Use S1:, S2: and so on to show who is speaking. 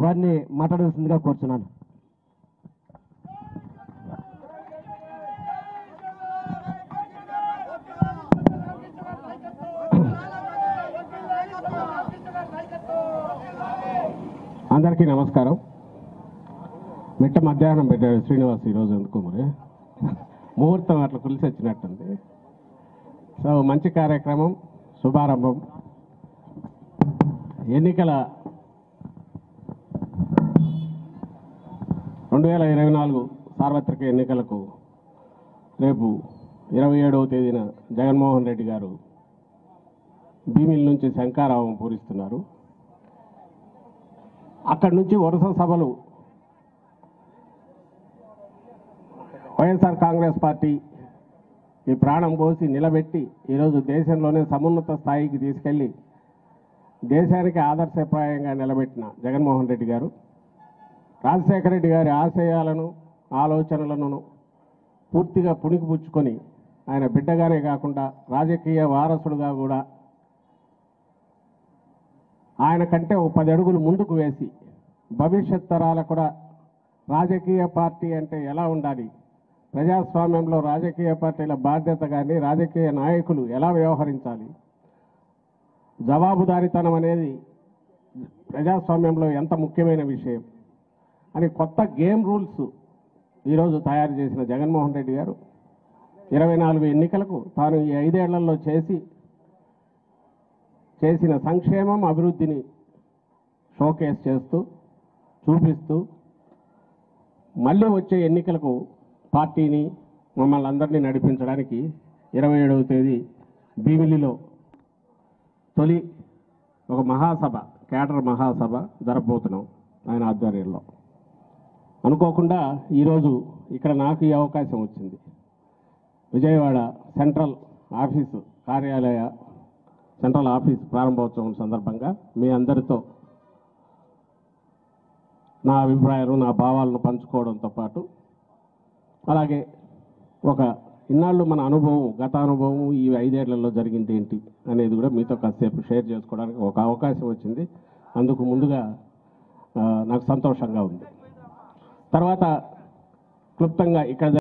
S1: వారిని మాట్లాడాల్సిందిగా కోరుచున్నాను.
S2: అందరికీ నమస్కారం. మిట్ట మధ్యాహ్నం పెట్టాడు శ్రీనివాస్ ఈరోజు ఎందుకు మరి ముహూర్తం అట్లా కలిసి వచ్చినట్టుంది. సో మంచి కార్యక్రమం, శుభారంభం. ఎన్నికల 2024 సార్వత్రిక ఎన్నికలకు రేపు 27వ తేదీన జగన్మోహన్ రెడ్డి గారు భీమిలి నుంచి శంఖారావం పూరిస్తున్నారు. అక్కడి నుంచి వరుస సభలు వైఎస్ఆర్ కాంగ్రెస్ పార్టీ ఈ ప్రాణం పోసి నిలబెట్టి ఈరోజు దేశంలోనే సమున్నత స్థాయికి తీసుకెళ్లి దేశానికి ఆదర్శప్రాయంగా నిలబెట్టిన జగన్మోహన్ రెడ్డి గారు రాజశేఖర రెడ్డి గారి ఆశయాలను ఆలోచనలను పూర్తిగా పుణికిపుచ్చుకొని ఆయన బిడ్డగానే కాకుండా రాజకీయ వారసుడుగా కూడా ఆయన కంటే ఒక 10 అడుగులు ముందుకు వేసి భవిష్యత్ తరాలకు కూడా రాజకీయ పార్టీ అంటే ఎలా ఉండాలి, ప్రజాస్వామ్యంలో రాజకీయ పార్టీల బాధ్యత కానీ రాజకీయ నాయకులు ఎలా వ్యవహరించాలి, జవాబుదారీతనం అనేది ప్రజాస్వామ్యంలో ఎంత ముఖ్యమైన విషయం అని కొత్త గేమ్ రూల్స్ ఈరోజు తయారు చేసిన జగన్మోహన్ రెడ్డి గారు 24 ఎన్నికలకు తాను ఈ 5 ఏళ్లలో చేసిన సంక్షేమం అభివృద్ధిని షోకేస్ చేస్తూ చూపిస్తూ మళ్ళీ వచ్చే ఎన్నికలకు పార్టీని మమ్మల్ని అందరినీ నడిపించడానికి 27వ తేదీ భీమిలిలో తొలి ఒక మహాసభ, కేడర్ మహాసభ జరపబోతున్నాం ఆయన ఆధ్వర్యంలో. అనుకోకుండా ఈరోజు ఇక్కడ నాకు ఈ అవకాశం వచ్చింది. విజయవాడ సెంట్రల్ ఆఫీస్ ప్రారంభోత్సవం సందర్భంగా మీ అందరితో నా అభిప్రాయాలు, నా భావాలను పంచుకోవడంతో పాటు అలాగే ఒక ఇన్నాళ్ళు మన అనుభవం, గత అనుభవం, ఈ 5 ఏళ్లలో జరిగింది ఏంటి అనేది కూడా మీతో కాసేపు షేర్ చేసుకోవడానికి ఒక అవకాశం వచ్చింది. అందుకు ముందుగా నాకు సంతోషంగా ఉంది. తర్వాత క్లుప్తంగా ఇక్కడ